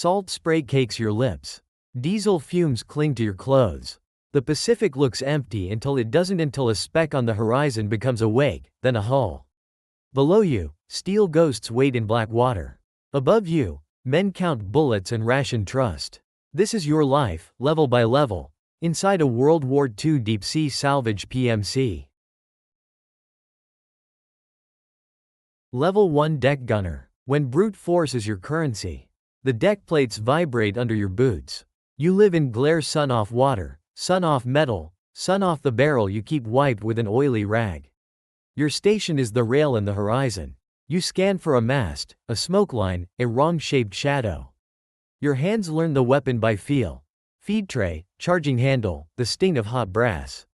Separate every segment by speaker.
Speaker 1: Salt spray cakes your lips. Diesel fumes cling to your clothes. The Pacific looks empty until it doesn't, until a speck on the horizon becomes a wake, then a hull. Below you, steel ghosts wait in black water. Above you, men count bullets and ration trust. This is your life, level by level, inside a World War II deep-sea Salvage PMC. Level 1 Deck Gunner. When brute force is your currency, the deck plates vibrate under your boots. You live in glare, sun off water, sun off metal, sun off the barrel you keep wiped with an oily rag. Your station is the rail and the horizon. You scan for a mast, a smoke line, a wrong-shaped shadow. Your hands learn the weapon by feel. Feed tray, charging handle, the sting of hot brass.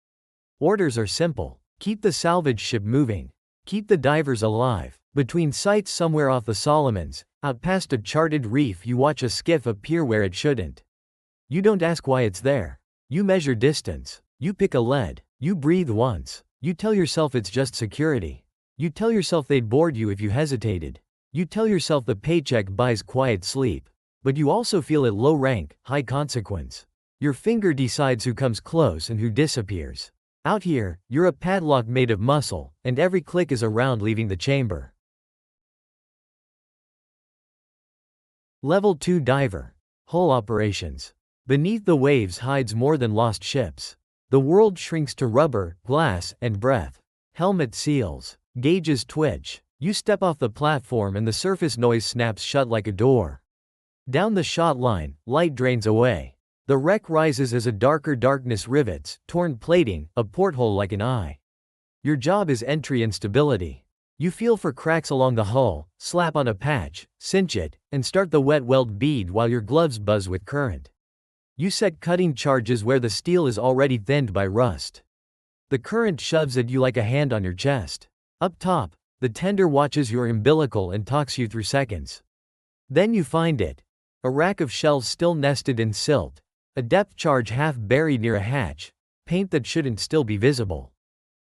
Speaker 1: Orders are simple. Keep the salvage ship moving. Keep the divers alive. Between sights somewhere off the Solomons, out past a charted reef, you watch a skiff appear where it shouldn't. You don't ask why it's there. You measure distance. You pick a lead. You breathe once. You tell yourself it's just security. You tell yourself they'd board you if you hesitated. You tell yourself the paycheck buys quiet sleep. But you also feel it low rank, high consequence. Your finger decides who comes close and who disappears. Out here, you're a padlock made of muscle, and every click is a round leaving the chamber. Level 2 Diver. Hull operations. Beneath the waves hides more than lost ships. The world shrinks to rubber, glass, and breath. Helmet seals. Gauges twitch. You step off the platform and the surface noise snaps shut like a door. Down the shot line, light drains away. The wreck rises as a darker darkness rivets, torn plating, a porthole like an eye. Your job is entry and stability. You feel for cracks along the hull, slap on a patch, cinch it, and start the wet weld bead while your gloves buzz with current. You set cutting charges where the steel is already thinned by rust. The current shoves at you like a hand on your chest. Up top, the tender watches your umbilical and talks you through seconds. Then you find it. A rack of shells still nested in silt. A depth charge half buried near a hatch. Paint that shouldn't still be visible.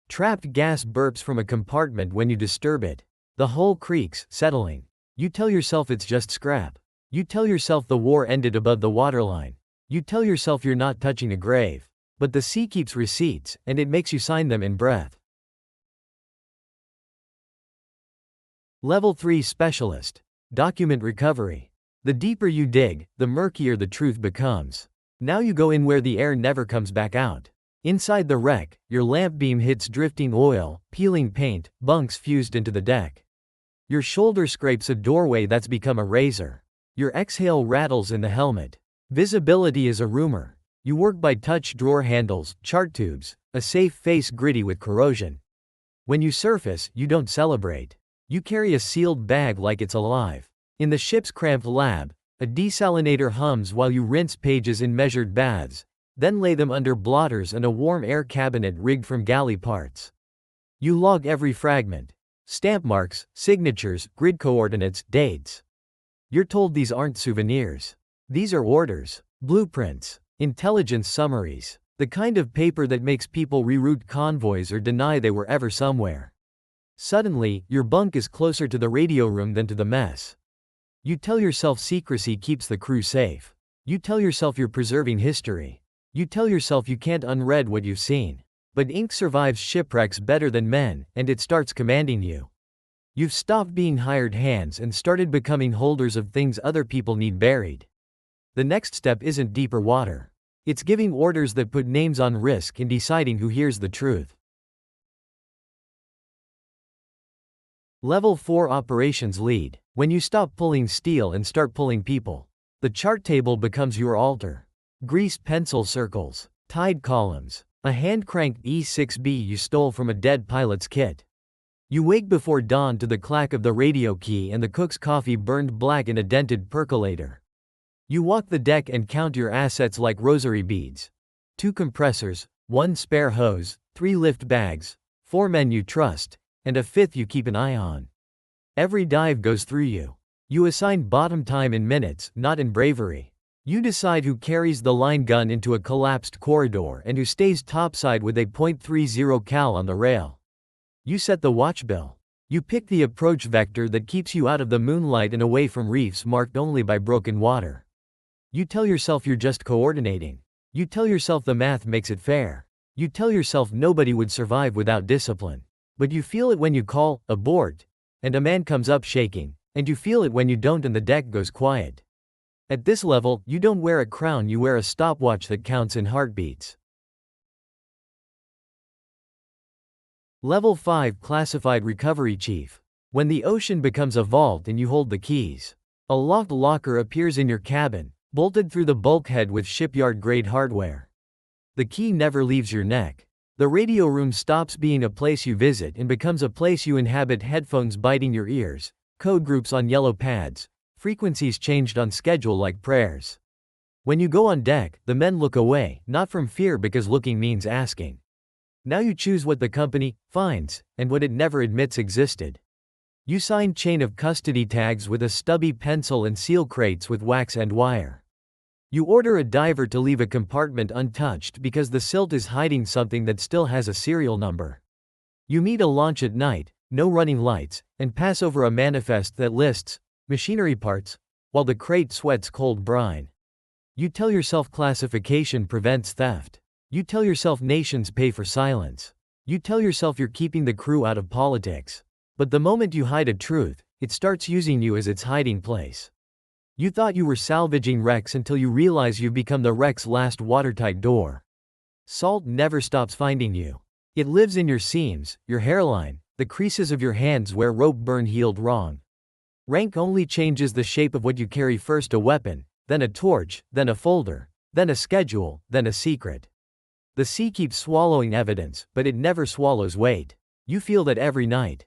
Speaker 1: Trapped gas burps from a compartment when you disturb it. The hull creaks, settling. You tell yourself it's just scrap. You tell yourself the war ended above the waterline. You tell yourself you're not touching a grave. But the sea keeps receipts, and it makes you sign them in breath. Level 3 Specialist. Document recovery. The deeper you dig, the murkier the truth becomes. Now you go in where the air never comes back out. Inside the wreck, your lamp beam hits drifting oil, peeling paint, bunks fused into the deck. Your shoulder scrapes a doorway that's become a razor. Your exhale rattles in the helmet. Visibility is a rumor. You work by touch drawer handles, chart tubes, a safe face gritty with corrosion. When you surface, you don't celebrate. You carry a sealed bag like it's alive. In the ship's cramped lab, a desalinator hums while you rinse pages in measured baths, then lay them under blotters and a warm air cabinet rigged from galley parts. You log every fragment. Stamp marks, signatures, grid coordinates, dates. You're told these aren't souvenirs. These are orders, blueprints, intelligence summaries, the kind of paper that makes people reroute convoys or deny they were ever somewhere. Suddenly, your bunk is closer to the radio room than to the mess. You tell yourself secrecy keeps the crew safe. You tell yourself you're preserving history. You tell yourself you can't unread what you've seen. But ink survives shipwrecks better than men, and it starts commanding you. You've stopped being hired hands and started becoming holders of things other people need buried. The next step isn't deeper water. It's giving orders that put names on risk and deciding who hears the truth. Level 4 Operations Lead. When you stop pulling steel and start pulling people, the chart table becomes your altar. Greased pencil circles, tied columns, a hand-cranked E6B you stole from a dead pilot's kit. You wake before dawn to the clack of the radio key and the cook's coffee burned black in a dented percolator. You walk the deck and count your assets like rosary beads. 2 compressors, 1 spare hose, 3 lift bags, 4 men you trust, and a 5th you keep an eye on. Every dive goes through you. You assign bottom time in minutes, not in bravery. You decide who carries the line gun into a collapsed corridor and who stays topside with a .30 cal on the rail. You set the watch bill. You pick the approach vector that keeps you out of the moonlight and away from reefs marked only by broken water. You tell yourself you're just coordinating. You tell yourself the math makes it fair. You tell yourself nobody would survive without discipline. But you feel it when you call abort, and a man comes up shaking, and you feel it when you don't and the deck goes quiet. At this level, you don't wear a crown, you wear a stopwatch that counts in heartbeats. Level 5 Classified Recovery Chief. When the ocean becomes a vault and you hold the keys. A locked locker appears in your cabin, bolted through the bulkhead with shipyard-grade hardware. The key never leaves your neck. The radio room stops being a place you visit and becomes a place you inhabit, headphones biting your ears, code groups on yellow pads, frequencies changed on schedule like prayers. When you go on deck, the men look away, not from fear because looking means asking. Now you choose what the company finds, and what it never admits existed. You sign chain of custody tags with a stubby pencil and seal crates with wax and wire. You order a diver to leave a compartment untouched because the silt is hiding something that still has a serial number. You meet a launch at night, no running lights, and pass over a manifest that lists machinery parts, while the crate sweats cold brine. You tell yourself classification prevents theft. You tell yourself nations pay for silence. You tell yourself you're keeping the crew out of politics. But the moment you hide a truth, it starts using you as its hiding place. You thought you were salvaging wrecks until you realize you've become the wreck's last watertight door. Salt never stops finding you. It lives in your seams, your hairline, the creases of your hands where rope burn healed wrong. Rank only changes the shape of what you carry, first a weapon, then a torch, then a folder, then a schedule, then a secret. The sea keeps swallowing evidence, but it never swallows weight. You feel that every night.